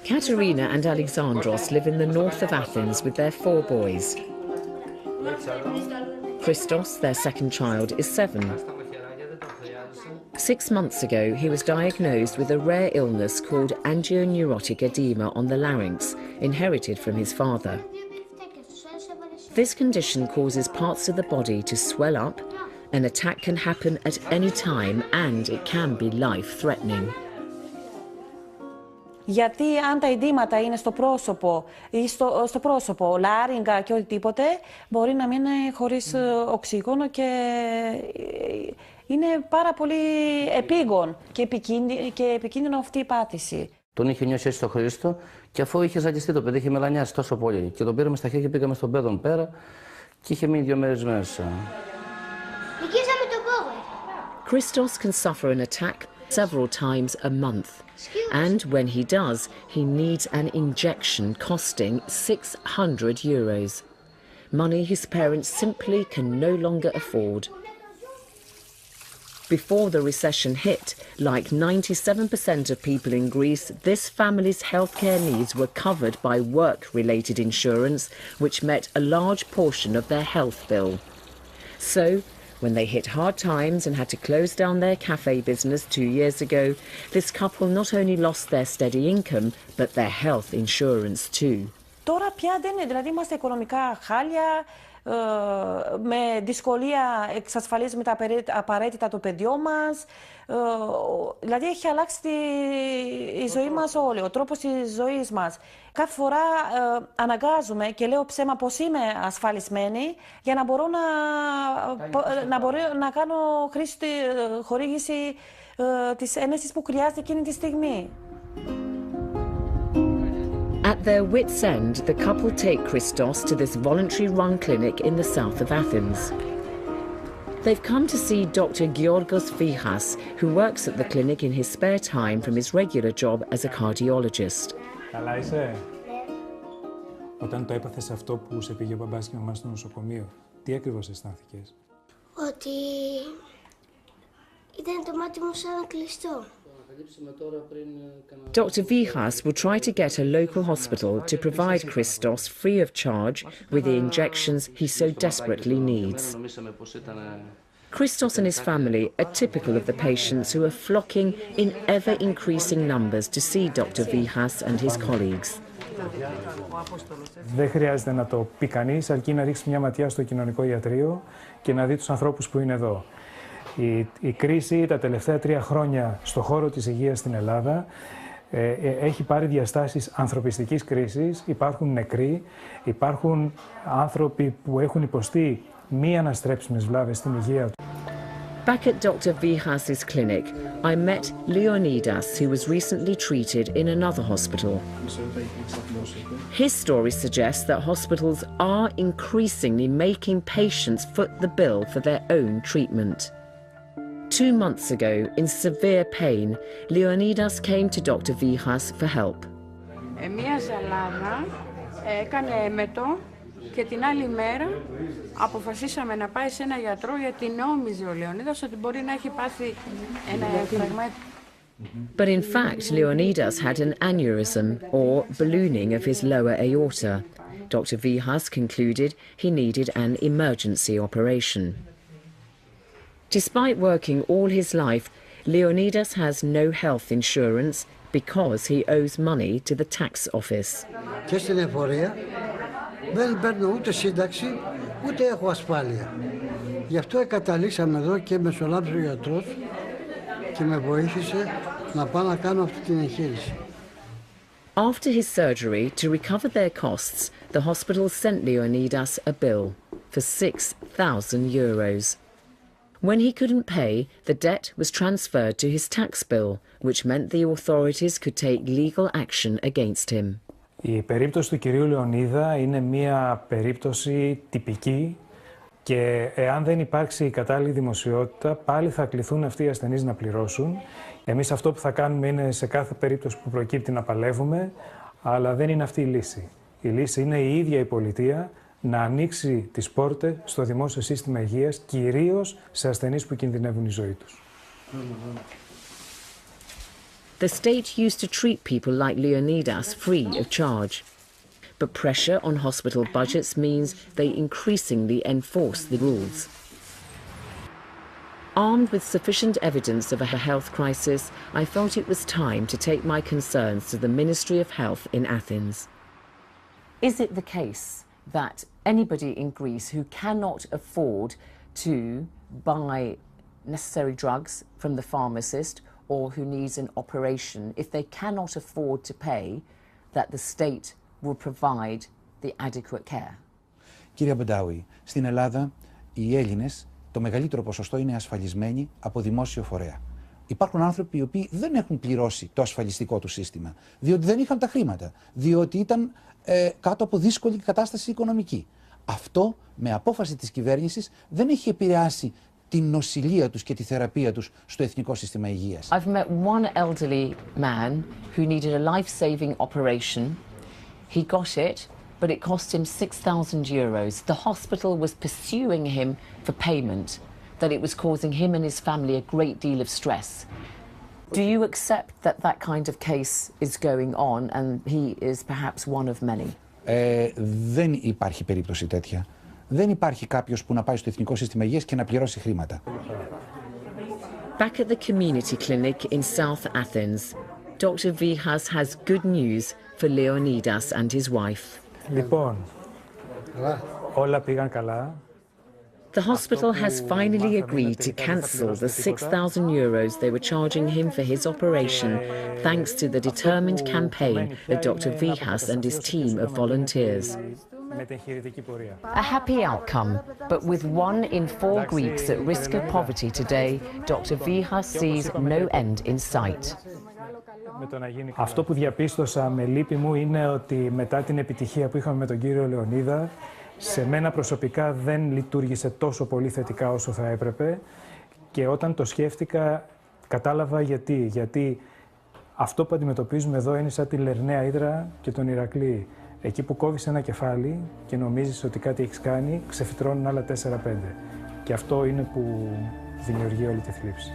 Katerina and Alexandros live in the north of Athens with their 4 boys. Christos, their second child, is 7. 6 months ago, he was diagnosed with a rare illness called angioneurotic edema on the larynx, inherited from his father. This condition causes parts of the body to swell up. An attack can happen at any time and it can be life-threatening. Γιατί αν τα εντύματα είναι στο πρόσωπο ή στο πρόσωπο, λάριγγα και οτιδήποτε, μπορεί να μείνει χωρίς οξύγονο και είναι πάρα πολύ επίγον και επικίνδυνο αυτή η πάτηση. Τον είχε νιώσει έτσι το Χρήστο και αφού είχε ζαλιστεί το παιδί, είχε μελανιάσει τόσο πολύ. Και τον πήραμε στα χέρια και πήγαμε στον παιδόν πέρα και είχε μείνει 2 μέρες μέσα. Νικήσαμε τον κόβο. Christos can suffer an attack several times a month. And when he does, he needs an injection costing €600. Money his parents simply can no longer afford. Before the recession hit, like 97% of people in Greece, this family's healthcare needs were covered by work-related insurance, which met a large portion of their health bill. So, when they hit hard times and had to close down their cafe business 2 years ago, this couple not only lost their steady income, but their health insurance too. Τώρα πια δεν είναι, δηλαδή είμαστε οικονομικά χάλια, με δυσκολία εξασφαλίζουμε τα απαραίτητα το παιδιό μας. Δηλαδή έχει αλλάξει η ζωή μας όλη, ο τρόπος της ζωής μας. Κάθε φορά αναγκάζουμε και λέω ψέμα πως είμαι ασφαλισμένη για να μπορώ να κάνω χρήση χορήγηση της ένεσης που χρειάζεται εκείνη τη στιγμή. At their wits' end, the couple take Christos to this voluntary-run clinic in the south of Athens. They've come to see Dr. Γιώργος Βήχας, who works at the clinic in his spare time from his regular job as a cardiologist. Καλά είσαι? Όταν το έπαθες αυτό που σε πήγε ο μπαμπάς και η μαμά στο νοσοκομείο, τι ακριβώς αισθάνθηκες? Ότι ήταν το μάτι μου σαν κλειστό. Dr. Vήχας will try to get a local hospital to provide Christos free of charge with the injections he so desperately needs. Christos and his family are typical of the patients who are flocking in ever-increasing numbers to see Dr. Vήχας and his colleagues. Δεν χρειάζεται να το πει κανείς, αρκεί να ρίξει μια ματιά στο κοινωνικό ιατρείο και να δει τους ανθρώπους που είναι εδώ. Η κρίση τα τελευταία 3 χρόνια στον χώρο της υγείας στην Ελλάδα έχει πάρει διαστάσεις ανθρωπιστικής κρίσης. Υπάρχουν νεκροί, υπάρχουν άνθρωποι που έχουν υποστεί μη αναστρέψιμες βλάβες στην υγεία. Back at Dr. Vήχas's clinic, I met Leonidas, who was recently treated in another hospital. His story suggests that hospitals are increasingly making patients foot the bill for their own treatment. 2 months ago, in severe pain, Leonidas came to Dr. Vήχas for help. Μία ζαλάδα έκανε έμετο και την άλλη μέρα αποφασίσαμε να πάει σε ένα γιατρό γιατί νόμιζε ο Λεωνίδας ότι μπορεί να έχει πάθει ένα φραγμα. But in fact, Leonidas had an aneurysm, or ballooning of his lower aorta. Dr. Vήχas concluded he needed an emergency operation. Despite working all his life, Leonidas has no health insurance because he owes money to the tax office. Και στην εφορία δεν παίρνω ούτε σύνταξη, ούτε έχω ασφάλεια. Γι' αυτό καταλήξαμε εδώ και μεσολάβησε ο γιατρός και με βοήθησε να πάω να κάνω αυτή την εγχείρηση. After his surgery, to recover their costs, the hospital sent Leonidas a bill for €6,000. When he couldn't pay, the debt was transferred to his tax bill, which meant the authorities could take legal action against him. Η περίπτωση του κυρίου Λεωνίδα είναι μια περίπτωση τυπική και εάν δεν υπάρξει η κατάλληλη δημοσιότητα, πάλι θα κληθούν αυτοί οι ασθενείς να πληρώσουν. Εμείς αυτό που θα κάνουμε είναι σε κάθε περίπτωση που προκύπτει να παλεύουμε, αλλά δεν είναι αυτή η λύση. Η λύση είναι η ίδια η πολιτεία να ανοίξει τις πόρτες στο δημόσιο σύστημα υγείας, κυρίως σε ασθενείς που κινδυνεύουν η ζωή τους. The state used to treat people like Leonidas free of charge. But pressure on hospital budgets means they increasingly enforce the rules. Armed with sufficient evidence of a health crisis, I felt it was time to take my concerns to the Ministry of Health in Athens. Is it the case that anybody in Greece who cannot afford to buy necessary drugs from the pharmacist or who needs an operation, if they cannot afford to pay, that the state will provide the adequate care? Κύριε Μπεντάουι, στην Ελλάδα οι Έλληνες το μεγαλύτερο ποσοστό είναι ασφαλισμένοι από δημόσιο φορέα. Υπάρχουν άνθρωποι οι οποίοι δεν έχουν πληρώσει το ασφαλιστικό του σύστημα, διότι δεν είχαν τα χρήματα, διότι ήταν κάτω από δύσκολη κατάσταση οικονομική. Αυτό με απόφαση της κυβέρνησης δεν έχει επηρεάσει την νοσηλεία τους και τη θεραπεία τους στο Εθνικό Σύστημα Υγείας. I've met one elderly man who needed a life-saving operation. He got it, but it cost him 6,000 euros. The hospital was pursuing him for payment, that it was causing him and his family a great deal of stress. Do you accept that that kind of case is going on and he is perhaps one of many? Δεν υπάρχει περίπτωση τέτοια. Δεν υπάρχει κάποιος που να πάει στο Εθνικό Σύστημα Υγείας και να πληρώσει χρήματα. Back at the community clinic in South Athens, Dr. Vήχας has good news for Leonidas and his wife. Λοιπόν, όλα πήγαν καλά. The hospital has finally agreed to cancel the 6,000 euros they were charging him for his operation, thanks to the determined campaign of Dr. Vήχας and his team of volunteers. A happy outcome, but with 1 in 4 Greeks at risk of poverty today, Dr. Vήχας sees no end in sight. Αυτό που διαπίστωσα με λύπη μου είναι ότι μετά την επιτυχία που είχαμε με τον κύριο Λεωνίδα, σε μένα προσωπικά δεν λειτουργήσε τόσο πολύ θετικά όσο θα έπρεπε και όταν το σκέφτηκα κατάλαβα γιατί. Γιατί αυτό που αντιμετωπίζουμε εδώ είναι σαν τη Λερναία Ύδρα και τον Ηρακλή. Εκεί που κόβεις ένα κεφάλι και νομίζεις ότι κάτι έχεις κάνει, ξεφυτρώνουν άλλα 4-5. Και αυτό είναι που δημιουργεί όλη τη θλίψη.